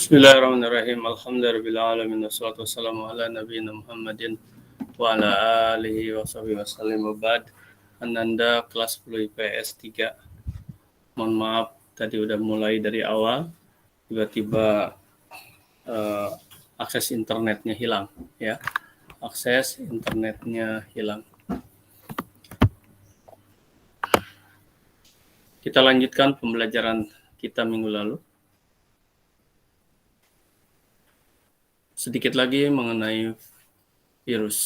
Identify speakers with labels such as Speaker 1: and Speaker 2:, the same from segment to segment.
Speaker 1: Bismillahirrahmanirrahim. Alhamdulillahirabbil wassalatu wassalamu ala nabiyina Muhammadin wa ala alihi wa sahbihi wasallam. Wabad. Ananda kelas 10 IPS 3. Mohon maaf tadi udah mulai dari awal, tiba-tiba akses internetnya hilang ya. Akses internetnya hilang. Kita lanjutkan pembelajaran kita minggu lalu. Sedikit lagi mengenai virus.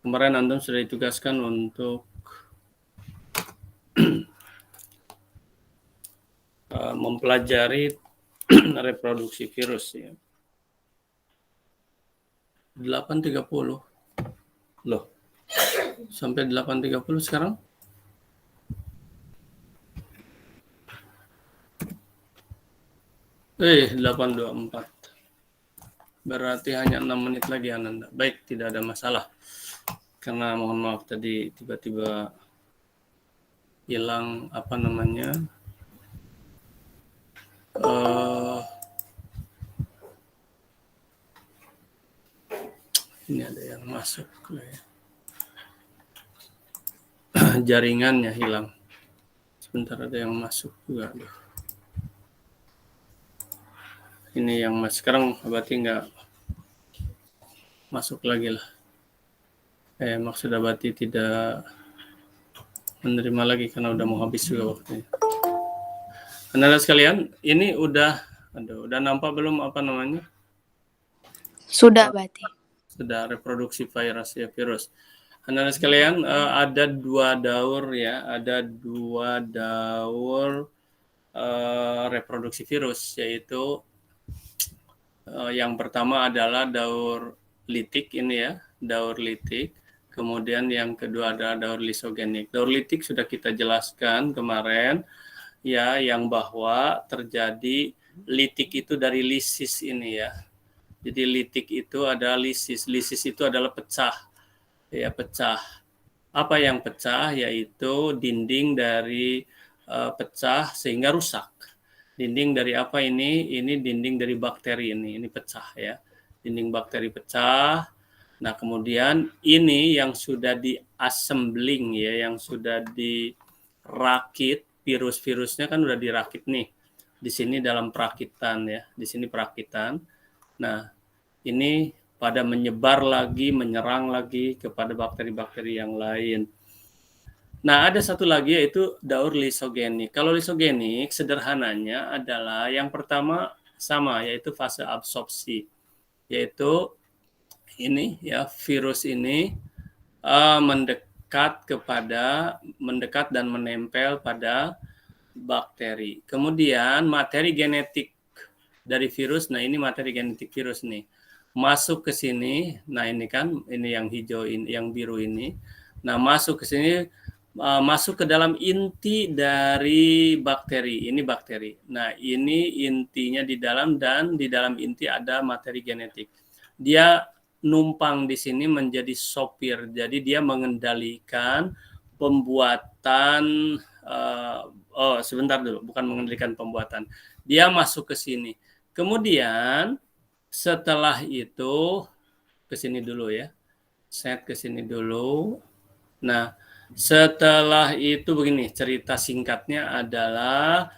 Speaker 1: Kemarin Antum sudah ditugaskan untuk mempelajari reproduksi virus ya. 8.30. Loh. Sampai 8.30 sekarang? Eh, 8.24. Berarti hanya 6 menit lagi Ananda. Baik, tidak ada masalah. Karena mohon maaf tadi tiba-tiba hilang ini ada yang masuk ya. Jaringannya hilang. Sebentar ada yang masuk juga. Ini yang sekarang berarti nggak masuk lagi lah. Maksud berarti tidak menerima lagi karena udah mau habis juga waktunya. Anda sekalian, ini udah nampak belum
Speaker 2: Sudah berarti.
Speaker 1: Sudah reproduksi virus. Anda sekalian, ada dua daur ya, reproduksi virus, yaitu yang pertama adalah daur litik ini ya, daur litik. Kemudian yang kedua adalah daur lisogenik. Daur litik sudah kita jelaskan kemarin ya, yang bahwa terjadi litik itu dari lisis ini ya. Jadi litik itu adalah lisis. Lisis itu adalah pecah. Ya, pecah. Apa yang pecah? Yaitu dinding dari pecah sehingga rusak. Dinding dari apa ini? Ini dinding dari bakteri ini pecah ya. Dinding bakteri pecah. Nah, kemudian ini yang sudah di-assembling ya, yang sudah dirakit, virus-virusnya kan udah dirakit nih. Di sini dalam perakitan ya, di sini perakitan. Nah, ini pada menyebar lagi, menyerang lagi kepada bakteri-bakteri yang lain. Nah, ada satu lagi yaitu daur lisogenik. Kalau lisogenik sederhananya adalah yang pertama sama, yaitu fase absorpsi. Yaitu ini ya, virus ini mendekat dan menempel pada bakteri. Kemudian materi genetik dari virus, nah ini materi genetik virus nih, masuk ke sini. Nah, ini kan, ini yang hijau ini, yang biru ini. Nah, masuk ke sini, masuk ke dalam inti dari bakteri. Ini bakteri. Nah, ini intinya di dalam, dan di dalam inti ada materi genetik. Dia numpang di sini menjadi sopir. Jadi dia mengendalikan pembuatan. Sebentar dulu, bukan mengendalikan pembuatan. Dia masuk ke sini. Kemudian setelah itu ke sini dulu ya. Set ke sini dulu. Nah, setelah itu begini, cerita singkatnya adalah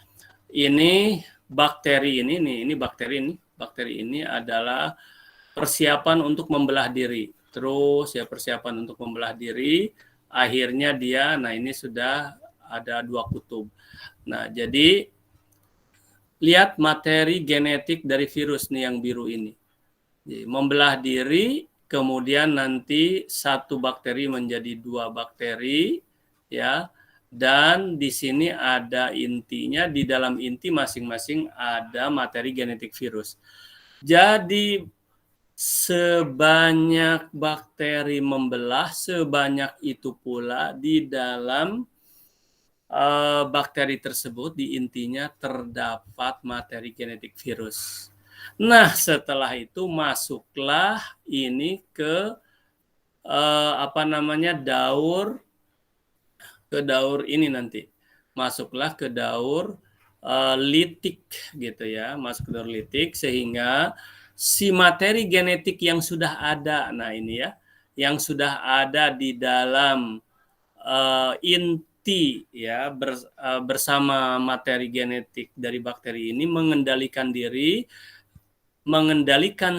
Speaker 1: ini bakteri ini bakteri ini adalah persiapan untuk membelah diri. Terus ya, persiapan untuk membelah diri, akhirnya dia, nah ini sudah ada dua kutub. Nah, jadi lihat materi genetik dari virus nih yang biru ini. Jadi, membelah diri, kemudian nanti satu bakteri menjadi dua bakteri ya. Dan di sini ada intinya, di dalam inti masing-masing ada materi genetik virus. Jadi sebanyak bakteri membelah, sebanyak itu pula di dalam bakteri tersebut, di intinya terdapat materi genetik virus. Nah, setelah itu masuklah ini ke daur ini nanti. Masuklah ke daur litik gitu ya, masuk ke daur litik sehingga si materi genetik yang sudah ada, nah ini ya, yang sudah ada di dalam inti ya bersama materi genetik dari bakteri ini mengendalikan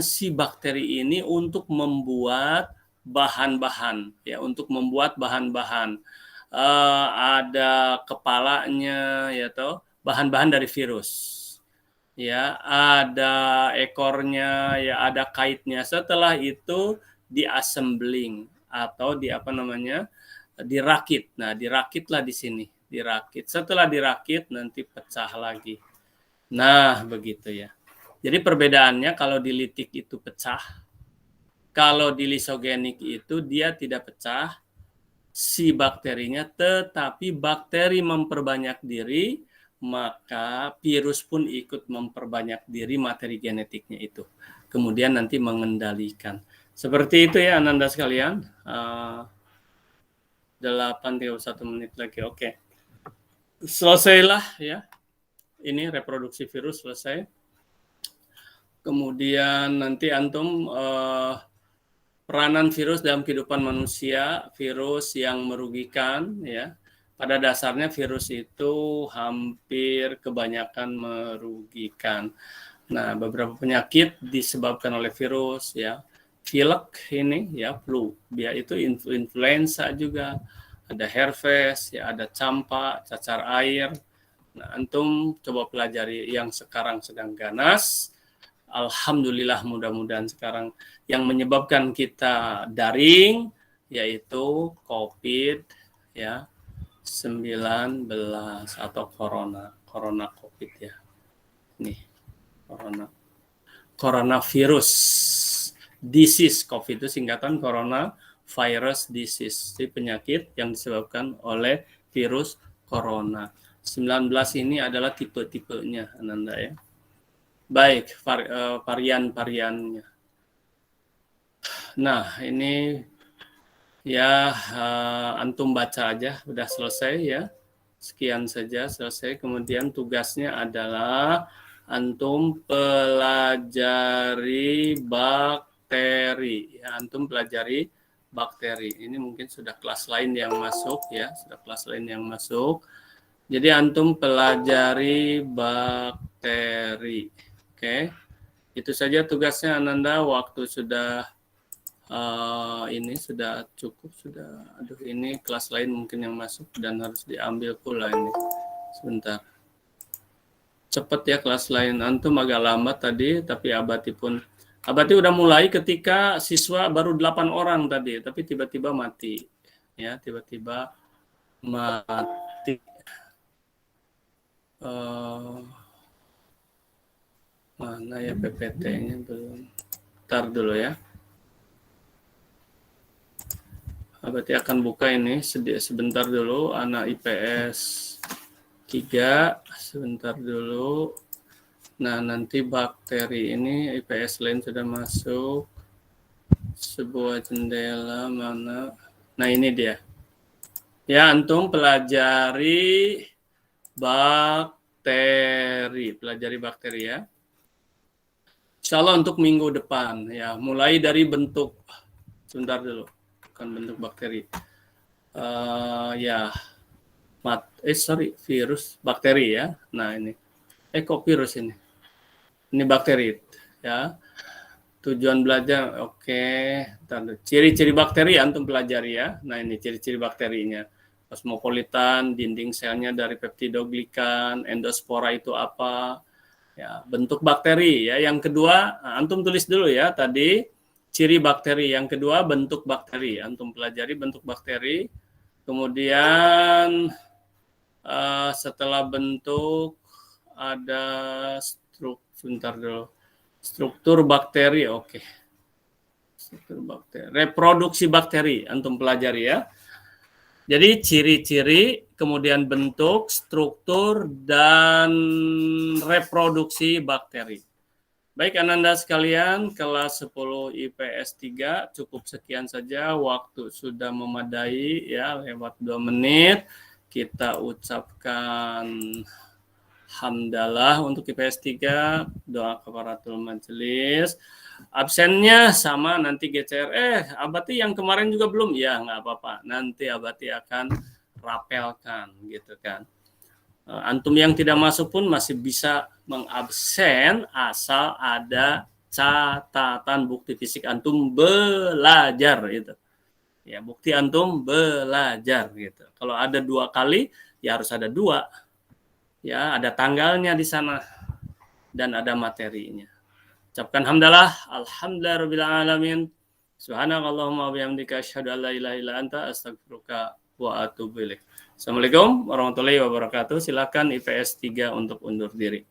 Speaker 1: si bakteri ini untuk membuat bahan-bahan ya, untuk membuat bahan-bahan ada kepalanya ya toh, bahan-bahan dari virus ya, ada ekornya ya, ada kaitnya. Setelah itu diassembling atau di apa namanya, dirakit. Nah, dirakitlah di sini, dirakit. Setelah dirakit nanti pecah lagi. Nah, begitu ya. Jadi perbedaannya kalau di litik itu pecah, kalau di lisogenik itu dia tidak pecah si bakterinya, tetapi bakteri memperbanyak diri, maka virus pun ikut memperbanyak diri materi genetiknya itu. Kemudian nanti mengendalikan. Seperti itu ya Ananda sekalian. 8:31 menit lagi. Oke. Selesailah ya. Ini reproduksi virus selesai. Kemudian nanti antum peranan virus dalam kehidupan manusia, virus yang merugikan ya. Pada dasarnya virus itu hampir kebanyakan merugikan. Nah, beberapa penyakit disebabkan oleh virus ya. Pilek ini ya, flu, dia itu influenza juga, ada herpes ya, ada campak, cacar air. Nah, antum coba pelajari yang sekarang sedang ganas. Alhamdulillah, mudah-mudahan sekarang yang menyebabkan kita daring yaitu COVID ya 19 atau corona COVID ya. Nih, coronavirus disease. COVID itu singkatan corona virus disease, jadi penyakit yang disebabkan oleh virus corona. 19 ini adalah tipe-tipenya Ananda ya. Baik, varian-variannya. Nah, ini ya antum baca aja, udah selesai ya. Sekian saja, selesai. Kemudian tugasnya adalah antum pelajari bakteri. Ya, antum pelajari bakteri. Ini mungkin sudah kelas lain yang masuk ya, sudah kelas lain yang masuk. Jadi antum pelajari bakteri. Oke, itu saja tugasnya Ananda. Waktu sudah ini sudah cukup, sudah. Aduh, ini kelas lain mungkin yang masuk dan harus diambil pula ini. Sebentar. Cepat ya kelas lain. Antum agak lambat tadi, tapi Abati udah mulai ketika siswa baru 8 orang tadi, tapi tiba-tiba mati. Ya, tiba-tiba mati. Mana ya PPT-nya belum. Ntar dulu ya. Berarti akan buka ini sebentar dulu. Anak IPS 3 sebentar dulu. Nah, nanti bakteri ini IPS lain sudah masuk. Sebuah jendela mana? Nah, ini dia. Ya, antum pelajari bakteri ya. Insya Allah untuk minggu depan ya, mulai dari bentuk, sebentar dulu, bukan bentuk bakteri ya, virus, bakteri ya. Nah ini, kok virus ini bakteri ya. Tujuan belajar, oke. Ciri-ciri bakteri antum pelajari ya. Nah ini ciri-ciri bakterinya. Kosmopolitan, dinding selnya dari peptidoglikan, endospora itu apa? Ya, bentuk bakteri ya. Yang kedua, antum tulis dulu ya tadi ciri bakteri. Yang kedua, bentuk bakteri. Antum pelajari bentuk bakteri. Kemudian setelah bentuk ada struktur bakteri. Oke. Struktur bakteri. Reproduksi bakteri antum pelajari ya. Jadi ciri-ciri, kemudian bentuk, struktur, dan reproduksi bakteri. Baik Ananda sekalian, kelas 10 IPS 3 cukup sekian saja. Waktu sudah memadai ya, lewat 2 menit. Kita ucapkan hamdalah untuk IPS 3, doa kafaratul majelis. Absennya sama nanti geser. Abati yang kemarin juga belum? Ya, nggak apa-apa. Nanti Abati akan rapelkan gitu kan. Antum yang tidak masuk pun masih bisa mengabsen asal ada catatan bukti fisik antum belajar gitu. Ya, bukti antum belajar gitu. Kalau ada 2 kali, ya harus ada 2. Ya, ada tanggalnya di sana dan ada materinya. Ucapkan hamdalah, alhamdulillahirabbil alamin. Subhanakallahumma wa bihamdika asyhadu an la ilaha illa anta astaghfiruka wa atubu ilaik. Assalamualaikum warahmatullahi wabarakatuh. Silakan IPS 3 untuk undur diri.